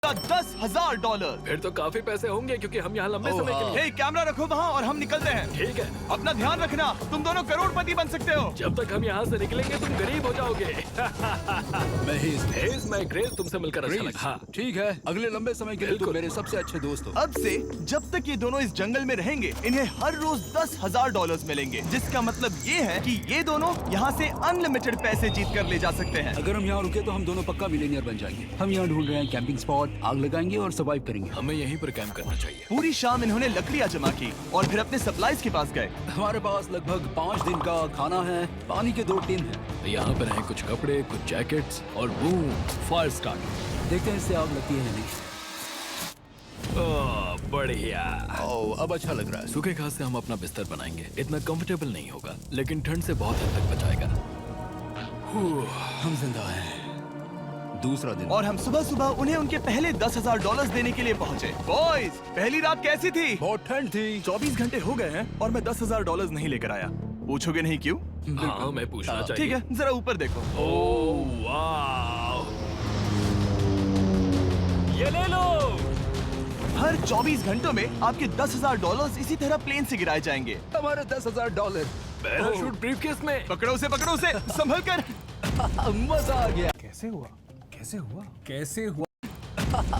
$10,000। फिर तो काफी पैसे होंगे क्योंकि हम यहाँ लंबे समय के लिए। हे, कैमरा रखो वहाँ और हम निकलते हैं। ठीक है। अपना ध्यान रखना, तुम दोनों करोड़पति बन सकते हो। जब तक हम यहाँ से निकलेंगे तुम गरीब हो जाओगे। मैं ग्रेस, तुमसे मिलकर अच्छा लगा। हाँ। ठीक है, अगले लंबे समय के लिए तुम मेरे सबसे अच्छे दोस्त हो। अब से जब तक ये दोनों इस जंगल में रहेंगे, इन्हें हर रोज $10,000 मिलेंगे, जिसका मतलब ये है कि ये दोनों यहाँ से अनलिमिटेड पैसे जीत कर ले जा सकते हैं। अगर हम यहाँ रुके तो हम दोनों पक्का मिलियनियर बन जाएंगे। हम यहाँ ढूंढ रहे हैं कैंपिंग स्पॉट, आग लगाएंगे और सर्वाइव करेंगे। हमें यहीं पर कैंप करना चाहिए। पूरी शाम इन्होंने लकड़ियाँ जमा की और फिर अपने सप्लाईज के पास गए। हमारे पास लगभग 5 दिन का खाना है, पानी के 2 टिन हैं। यहाँ पर हैं कुछ कपड़े, कुछ जैकेट्स और बूम, फायर स्टार्ट। देखते हैं इससे आग लगती है या नहीं। ओह, बढ़िया। ओह, अब अच्छा लग रहा है। सूखे घास से हम अपना बिस्तर बनाएंगे। इतना कंफर्टेबल नहीं होगा, लेकिन ठंड से बहुत हद तक बचाएगा। हम जिंदा हैं। दूसरा दिन और हम सुबह सुबह उन्हें उनके पहले $10,000 देने के लिए पहुंचे। बॉयज, पहली रात कैसी थी? बहुत ठंड थी। 24 घंटे हो गए हैं और मैं $10,000 नहीं लेकर आया। पूछोगे नहीं क्यों? हाँ, मैं पूछना चाहिए। ठीक है, जरा ऊपर देखो। ओह वाह, ये ले लो। हर 24 घंटों में आपके $10,000 इसी तरह प्लेन से गिराए जाएंगे। हमारे $10,000। पैराशूट ब्रीफकेस में। पकड़ो उसे, संभल कर। मजा आ गया। कैसे हुआ?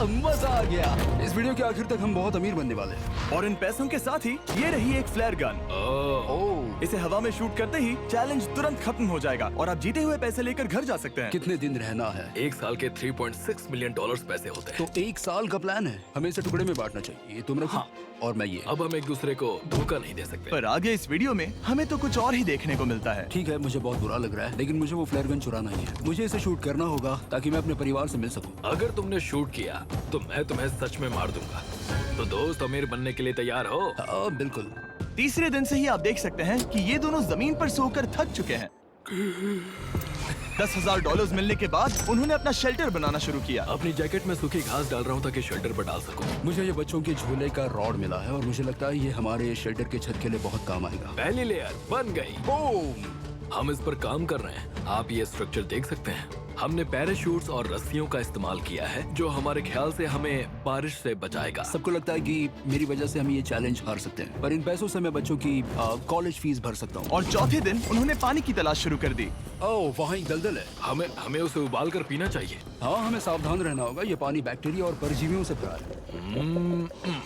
मजा आ गया। इस वीडियो के आखिर तक हम बहुत अमीर बनने वाले हैं। और इन पैसों के साथ ही ये रही एक फ्लेयर गन। ओह, इसे हवा में शूट करते ही चैलेंज तुरंत खत्म हो जाएगा और आप जीते हुए पैसे लेकर घर जा सकते हैं। कितने दिन रहना है? एक साल के $3.6 मिलियन पैसे होते हैं। तो 1 साल का प्लान है। हमें इसे टुकड़े में बांटना चाहिए। ये तुम रखो। हाँ। और मैं ये। अब हम एक दूसरे को धोखा नहीं दे सकते। पर आगे इस वीडियो में हमें तो कुछ और ही देखने को मिलता है। ठीक है, मुझे बहुत बुरा लग रहा है, लेकिन मुझे वो फ्लेयर गन चुराना ही है। मुझे इसे शूट करना होगा ताकि मैं अपने परिवार से मिल सकूं। अगर तुमने शूट किया तो मैं तुम्हें सच में मार दूंगा। तो दोस्त, अमीर बनने के लिए तैयार हो? बिल्कुल। तीसरे दिन से ही आप देख सकते हैं कि ये दोनों जमीन पर सोकर थक चुके हैं। $10,000 मिलने के बाद उन्होंने अपना शेल्टर बनाना शुरू किया। अपनी जैकेट में सूखी घास डाल रहा हूँ ताकि शेल्टर पर डाल सकूं। मुझे ये बच्चों के झूले का रॉड मिला है और मुझे लगता है ये हमारे शेल्टर के छत के लिए बहुत काम आएगा। पहली लेयर बन गई। बूम! हम इस पर काम कर रहे हैं। आप ये स्ट्रक्चर देख सकते हैं। हमने पैराशूट्स और रस्सियों का इस्तेमाल किया है, जो हमारे ख्याल से हमें बारिश से बचाएगा। सबको लगता है कि मेरी वजह से हम ये चैलेंज हार सकते हैं, पर इन पैसों से मैं बच्चों की कॉलेज फीस भर सकता हूँ। और चौथे दिन उन्होंने पानी की तलाश शुरू कर दी। ओह, वहाँ एक दलदल है। हमें उसे उबाल कर पीना चाहिए। हाँ, हमें सावधान रहना होगा। ये पानी बैक्टीरिया और परजीवियों से भरा है।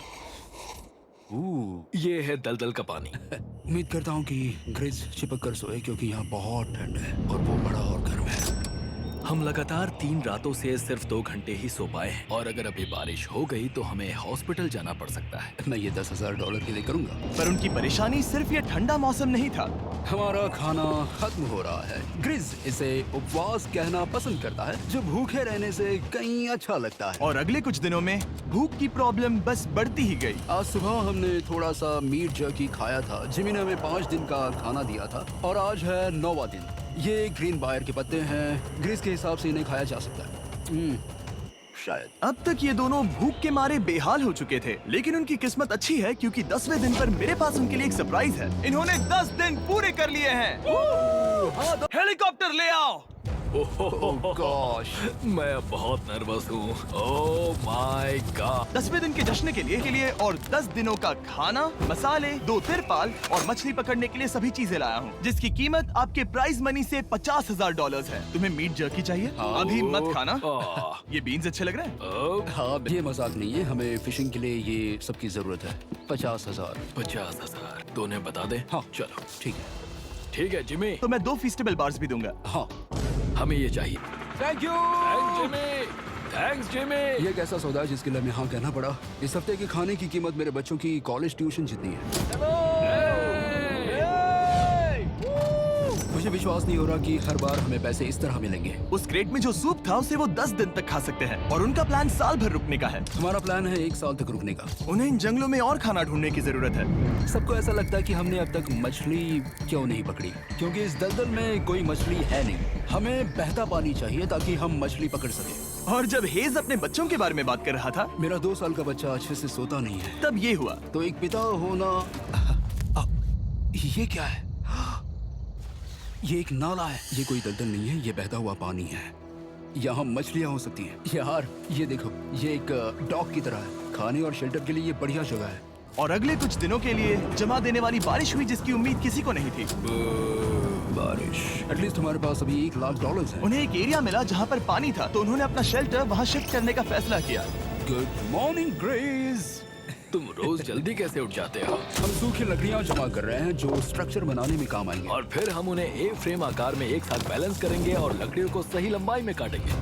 ये है दलदल का पानी। उम्मीद करता हूँ कि ग्रेस चिपक कर सोए, क्योंकि यहाँ बहुत ठंड है और वो बड़ा और गर्म है। हम लगातार 3 रातों से सिर्फ 2 घंटे ही सो पाए हैं और अगर अभी बारिश हो गई तो हमें हॉस्पिटल जाना पड़ सकता है। मैं ये $10,000 के लिए करूंगा। पर उनकी परेशानी सिर्फ ये ठंडा मौसम नहीं था। हमारा खाना खत्म हो रहा है। ग्रिज इसे उपवास कहना पसंद करता है, जो भूखे रहने से कहीं अच्छा लगता है। और अगले कुछ दिनों में भूख की प्रॉब्लम बस बढ़ती ही गई। आज सुबह हमने थोड़ा सा मीट जर्की खाया था। जिमी ने हमें 5 दिन का खाना दिया था और आज है 9वां दिन। ये ग्रीन बायर के पत्ते हैं। ग्रीस के हिसाब से इन्हें खाया जा सकता है। शायद। अब तक ये दोनों भूख के मारे बेहाल हो चुके थे, लेकिन उनकी किस्मत अच्छी है क्योंकि 10वें दिन पर मेरे पास उनके लिए एक सरप्राइज है। इन्होंने 10 दिन पूरे कर लिए हैं। हेलीकॉप्टर ले आओ। ओह गॉश, मैं अब बहुत नर्वस हूँ। Oh my God. 10वें दिन के जश्न के लिए और 10 दिनों का खाना, मसाले, 2 तिरपाल और मछली पकड़ने के लिए सभी चीजें लाया हूँ, जिसकी कीमत आपके प्राइज मनी से $50,000 है। तुम्हें मीट जर्की चाहिए? अभी मत खाना। ये बीन्स अच्छे लग रहे हैं। हाँ, ये मजाक नहीं है। हमें फिशिंग के लिए ये सबकी जरूरत है। 50,000। 50,000 तो उन्हें बता दे। हाँ, चलो ठीक है। ठीक है जिमी। तो मैं 2 फीस्टेबल बार्स भी दूंगा। हाँ, हमें ये चाहिए। Thank you. Thanks Jimmy. ये एक ऐसा सौदा है जिसके लिए हमें हाँ कहना पड़ा। इस हफ्ते के खाने की कीमत मेरे बच्चों की कॉलेज ट्यूशन जितनी है। मुझे विश्वास नहीं हो रहा कि हर बार हमें पैसे इस तरह मिलेंगे। उस क्रेट में जो सूप था उसे वो 10 दिन तक खा सकते हैं और उनका प्लान साल भर रुकने का है। हमारा प्लान है 1 साल तक रुकने का। उन्हें इन जंगलों में और खाना ढूंढने की जरूरत है। सबको ऐसा लगता है कि हमने अब तक मछली क्यों नहीं पकड़ी, क्योंकि इस दलदल में कोई मछली है नहीं। हमें बहता पानी चाहिए ताकि हम मछली पकड़ सके। और जब हेज अपने बच्चों के बारे में बात कर रहा था, मेरा 2 साल का बच्चा अच्छे से सोता नहीं है। तब ये हुआ। तो एक पिता होना। ये क्या है? ये एक नाला है। ये कोई दलदल नहीं है, ये बहता हुआ पानी है। यहाँ मछलियाँ हो सकती हैं। यार ये देखो, ये एक डॉक की तरह है। खाने और शेल्टर के लिए ये बढ़िया जगह है। और अगले कुछ दिनों के लिए जमा देने वाली बारिश हुई जिसकी उम्मीद किसी को नहीं थी। बारिश। एटलीस्ट हमारे पास अभी $1,00,000 है। उन्हें एक एरिया मिला जहाँ पर पानी था, तो उन्होंने अपना शेल्टर वहाँ शिफ्ट करने का फैसला किया। Good morning grace. तुम रोज जल्दी कैसे उठ जाते हो? हम सूखी लकड़ियाँ जमा कर रहे हैं जो स्ट्रक्चर बनाने में काम आएंगे। और फिर हम उन्हें ए फ्रेम आकार में एक साथ बैलेंस करेंगे और लकड़ियों को सही लंबाई में काटेंगे।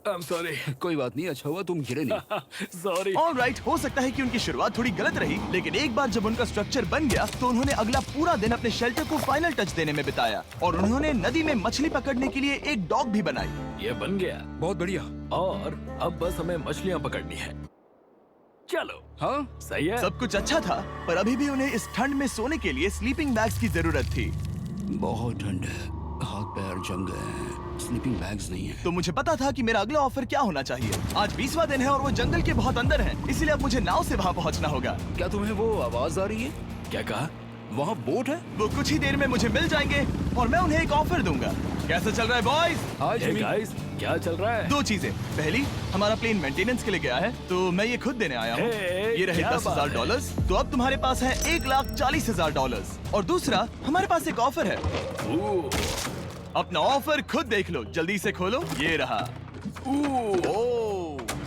I'm sorry. कोई बात नहीं, अच्छा हुआ तुम गिरे नहीं। Sorry. ऑलराइट, हो सकता है कि उनकी शुरुआत थोड़ी गलत रही, लेकिन एक बार जब उनका स्ट्रक्चर बन गया तो उन्होंने अगला पूरा दिन अपने शेल्टर को फाइनल टच देने में बिताया और उन्होंने नदी में मछली पकड़ने के लिए एक डॉक भी बनाई। ये बन गया बहुत बढ़िया। और अब बस हमें मछलियाँ पकड़नी है। चलो। हाँ, सही है। सब कुछ अच्छा था, पर अभी भी उन्हें इस ठंड में सोने के लिए स्लीपिंग बैग्स की जरूरत थी। बहुत ठंड है, हाथ पैर जम गए हैं, स्लीपिंग बैग्स नहीं है। तो मुझे पता था कि मेरा अगला ऑफर क्या होना चाहिए। आज 20वां दिन है और वो जंगल के बहुत अंदर है, इसीलिए अब मुझे नाव से वहाँ पहुँचना होगा। क्या तुम्हें वो आवाज आ रही है? क्या कहा? वहाँ बोट है? वो कुछ ही देर में मुझे मिल जाएंगे और मैं उन्हें एक ऑफर दूंगा। कैसा चल रहा है बॉयज? हाय Hey जिमी। guys, क्या चल रहा है? दो चीजें। पहली, हमारा प्लेन मेंटेनेंस के लिए गया है, तो मैं ये खुद देने आया हूँ। Hey, ये रहे क्या $10,000, तो अब तुम्हारे पास है $1,40,000। और दूसरा, हमारे पास एक ऑफर है। अपना ऑफर खुद देख लो, जल्दी से खोलो। ये रहा।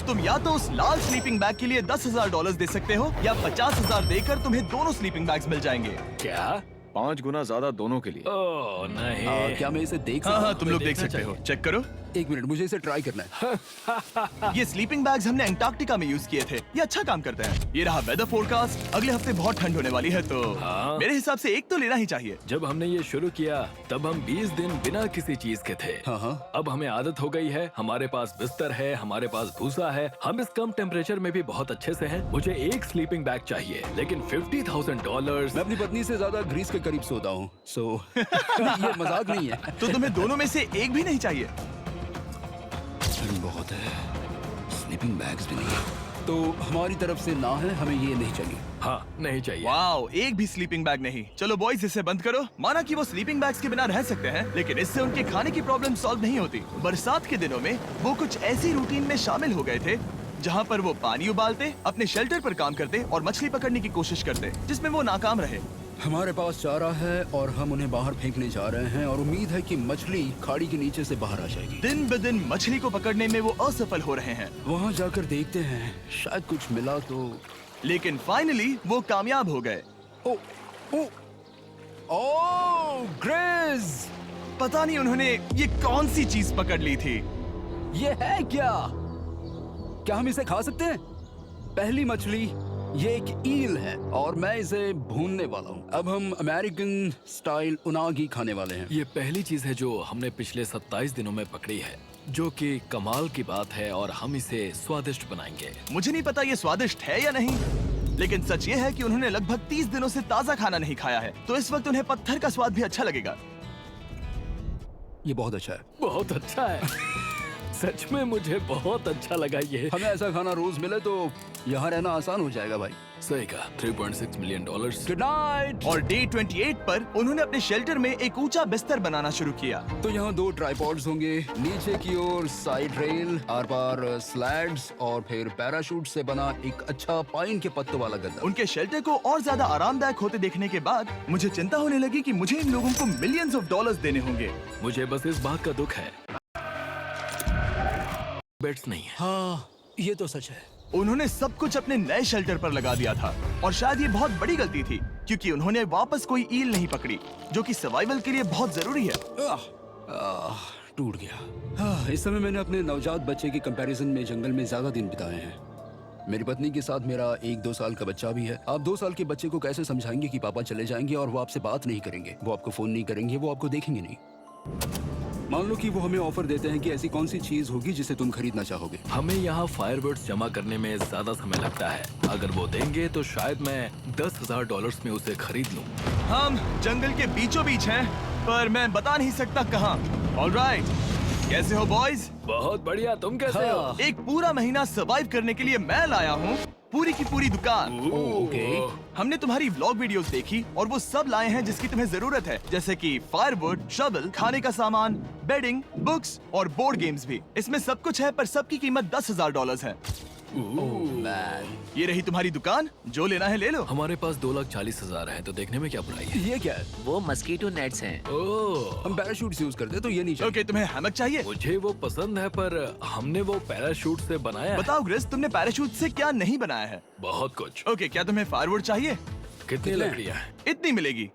तुम या तो उस लाल स्लीपिंग बैग के लिए $10,000 दे सकते हो, या 50,000 देकर तुम्हें दोनों स्लीपिंग बैग्स मिल जाएंगे। क्या? 5 गुना ज्यादा दोनों के लिए। ओह नहीं। क्या मैं इसे देख हाँ सकता हाँ, हूँ? तुम लोग देख देखना सकते हो। चाहिए। चेक करो। एक मिनट, मुझे इसे ट्राई करना है। ये स्लीपिंग बैग्स हमने अंटार्कटिका में यूज किए थे। ये अच्छा काम करते हैं। ये रहा वेदर फोरकास्ट। अगले हफ्ते बहुत ठंड होने वाली है, तो हाँ। मेरे हिसाब से एक तो लेना ही चाहिए। जब हमने ये शुरू किया तब हम 20 दिन बिना किसी चीज के थे। हाँ हाँ। अब हमें आदत हो गई है। हमारे पास बिस्तर है, हमारे पास भूसा है। हम इस कम टेम्परेचर में भी बहुत अच्छे से हैं। मुझे एक स्लीपिंग बैग चाहिए, लेकिन $50,000। मैं अपनी पत्नी से ज्यादा ग्रीस के करीब सोता हूँ, सो ये मजाक नहीं है। तो तुम्हें दोनों में से एक भी नहीं चाहिए? ठंड बहुत है, स्लीपिंग बैग्स भी नहीं है, तो हमारी तरफ से ना है, हमें ये नहीं चाहिए। हाँ, नहीं चाहिए। वाओ, एक भी स्लीपिंग बैग नहीं। चलो बॉयज, इसे बंद करो। माना कि वो स्लीपिंग बैग्स के बिना रह सकते हैं, लेकिन इससे उनके खाने की प्रॉब्लम सॉल्व नहीं होती। बरसात के दिनों में वो कुछ ऐसी रूटीन में शामिल हो गए थे जहाँ पर वो पानी उबालते, अपने शेल्टर पर काम करते और मछली पकड़ने की कोशिश करते, जिसमें वो नाकाम रहे। हमारे पास चारा है और हम उन्हें बाहर फेंकने जा रहे हैं और उम्मीद है कि मछली खाड़ी के नीचे से बाहर आ जाएगी। दिन ब दिन मछली को पकड़ने में वो असफल हो रहे हैं, वहाँ जाकर देखते हैं, शायद कुछ मिला तो। लेकिन फाइनली वो कामयाब हो गए। ओ, ओ, ओ, ग्रेस! पता नहीं उन्होंने ये कौन सी चीज पकड़ ली थी। ये है क्या? क्या हम इसे खा सकते हैं? पहली मछली, ये एक ईल है और मैं इसे भूनने वाला हूँ। अब हम अमेरिकन स्टाइल उनागी खाने वाले हैं। ये पहली चीज है जो हमने पिछले 27 दिनों में पकड़ी है, जो कि कमाल की बात है और हम इसे स्वादिष्ट बनाएंगे। मुझे नहीं पता ये स्वादिष्ट है या नहीं, लेकिन सच ये है कि उन्होंने लगभग 30 दिनों से ताजा खाना नहीं खाया है, तो इस वक्त उन्हें पत्थर का स्वाद भी अच्छा लगेगा। ये बहुत अच्छा है। बहुत अच्छा है। सच में मुझे बहुत अच्छा लगा ये। हमें ऐसा खाना रोज मिले तो यहाँ रहना आसान हो जाएगा भाई। सही कहा। $3.6 मिलियन। Good night. और डे 28 पर उन्होंने अपने शेल्टर में एक ऊंचा बिस्तर बनाना शुरू किया। तो यहाँ 2 ट्राइपॉड्स होंगे, नीचे की ओर side rail, are par slides और फिर पैराशूट से बना एक अच्छा पाइन के पत्तों वाला गद्दा। उनके शेल्टर को और ज्यादा आरामदायक होते देखने के बाद मुझे चिंता होने लगी कि मुझे इन लोगों को मिलियंस ऑफ डॉलर्स देने होंगे। मुझे बस इस बात का दुख है, बेड्स नहीं है। हाँ, ये तो सच है। उन्होंने सब कुछ अपने नए शेल्टर पर लगा दिया था और शायद ये बहुत बड़ी गलती थी, क्योंकि उन्होंने वापस कोई ईल नहीं पकड़ी, जो कि सर्वाइवल के लिए बहुत जरूरी है। टूट गया। इस समय मैंने अपने नवजात बच्चे के कंपैरिजन में जंगल में ज्यादा दिन बिताए हैं। मेरी पत्नी के साथ मेरा 1-2 साल का बच्चा भी है। आप 2 साल के बच्चे को कैसे समझाएंगे कि पापा चले जाएंगे और वो आपसे बात नहीं करेंगे, वो आपको फोन नहीं करेंगे, वो आपको देखेंगे नहीं। मान लो कि वो हमें ऑफर देते हैं कि ऐसी कौन सी चीज होगी जिसे तुम खरीदना चाहोगे। हमें यहाँ फायरवर्ड्स जमा करने में ज्यादा समय लगता है। अगर वो देंगे तो शायद मैं $10,000 में उसे खरीद लूँ। हम जंगल के बीचों बीच हैं, पर मैं बता नहीं सकता कहाँ। ऑलराइट, कैसे हो बॉयज? बहुत बढ़िया। तुम कैसे हो? एक पूरा महीना सर्वाइव करने के लिए मैं लाया हूँ पूरी की पूरी दुकान। ओके। हमने तुम्हारी व्लॉग वीडियोस देखी और वो सब लाए हैं जिसकी तुम्हें जरूरत है, जैसे कि फायरवुड, शवल, खाने का सामान, बेडिंग, बुक्स और बोर्ड गेम्स भी। इसमें सब कुछ है, पर सबकी कीमत $10,000 है। मैन, ये रही तुम्हारी दुकान, जो लेना है ले लो। हमारे पास 2,40,000 है, तो देखने में क्या बुराई है? ये क्या है? वो मस्कीटो नेट्स हैं। ओह, हम पैराशूट यूज करते हैं तो ये नहीं चाहिए। ओके, तुम्हें हैमक चाहिए? मुझे वो पसंद है, पर हमने वो पैराशूट से बनाया है। बताओ ग्रिस, तुमने पैराशूट से क्या नहीं बनाया है? बहुत कुछ। ओके, क्या तुम्हें फायरवुड चाहिए? कितनी लकड़ियाँ हैं? इतनी मिलेगी।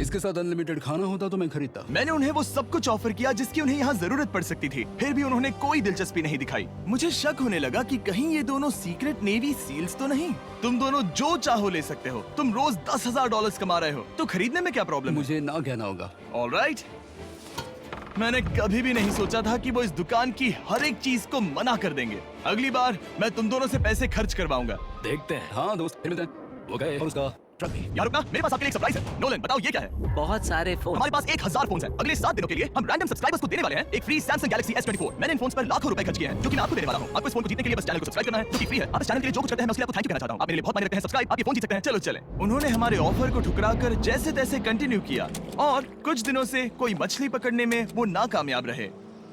इसके साथ अनलिमिटेड खाना होता तो मैं खरीदता। मैंने उन्हें वो सब कुछ ऑफर किया जिसकी उन्हें यहाँ जरूरत पड़ सकती थी, फिर भी उन्होंने कोई दिलचस्पी नहीं दिखाई। मुझे शक होने लगा कि कहीं ये दोनों सीक्रेट नेवी सील्स तो नहीं। तुम दोनों जो चाहो ले सकते हो। तुम रोज $10,000 कमा रहे हो, तो खरीदने में क्या प्रॉब्लम है? मुझे ना कहना होगा। ऑलराइट। मैंने कभी भी नहीं सोचा था कि वो इस दुकान की हर एक चीज को मना कर देंगे। अगली बार मैं तुम दोनों से पैसे खर्च करवाऊंगा। देखते हैं। हाँ दोस्त, फिर मिलते हैं। वो गए। और उसका ट्रक भी। यार रुकना, मेरे पास आपके लिए एक सरप्राइज है। नोलन, बताओ ये क्या है? बहुत सारे फोन। हमारे पास 1000 फोन हैं। अगले 7 दिनों के लिए हम रैंडम सब्सक्राइबर्स को देने वाले हैं एक फ्री Samsung Galaxy S24। मैंने इन फोन्स पर लाखों रुपए खर्च किए हैं, जो कि मैं आपको देने वाला हूं। आपको इस फोन को जीतने के लिए बस चैनल को सब्सक्राइब करना है, जो कि फ्री है। आप इस चैनल के लिए जो कुछ करते हैं, मैं उसके लिए आपको थैंक यू कहना चाहता हूं। आप मेरे लिए बहुत मायने रखते हैं। सब्सक्राइब, आप ये फोन जीत सकते हैं। चलो चलें। उन्होंने हमारे ऑफर को ठुकराकर जैसे तैसे कंटिन्यू किया और कुछ दिनों से कोई मछली पकड़ने में वो नाकामयाब रहे।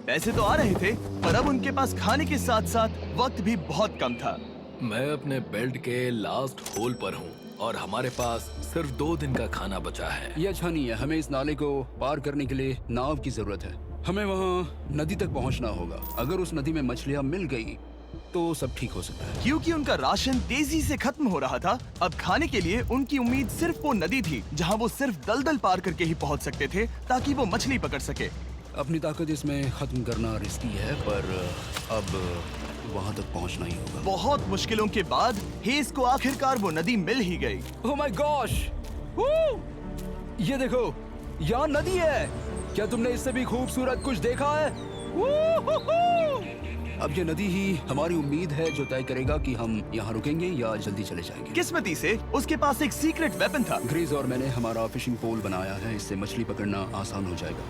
पैसे तो आ रहे थे, पर अब उनके पास खाने के साथ साथ वक्त भी बहुत कम था। मैं अपने बेल्ट के लास्ट होल पर हूँ और हमारे पास सिर्फ 2 दिन का खाना बचा है। ये अच्छा नहीं है। हमें इस नाले को पार करने के लिए नाव की जरूरत है। हमें वहाँ नदी तक पहुँचना होगा। अगर उस नदी में मछलियाँ मिल गई तो सब ठीक हो सकता है। क्योंकि उनका राशन तेजी से खत्म हो रहा था, अब खाने के लिए उनकी उम्मीद सिर्फ वो नदी थी जहाँ वो सिर्फ दलदल पार करके ही पहुँच सकते थे ताकि वो मछली पकड़ सके। अपनी ताकत इसमें खत्म करना रिस्की है, पर अब वहाँ तक पहुँचना ही होगा। बहुत मुश्किलों के बाद हेस को आखिरकार वो नदी मिल ही गई। Oh my gosh! ये देखो, यहाँ नदी है। क्या तुमने इससे भी खूबसूरत कुछ देखा है? अब ये नदी ही हमारी उम्मीद है जो तय करेगा कि हम यहाँ रुकेंगे या जल्दी चले जाएंगे। किस्मती से उसके पास एक सीक्रेट वेपन था। ग्रीज और मैंने हमारा फिशिंग पोल बनाया है, इससे मछली पकड़ना आसान हो जाएगा।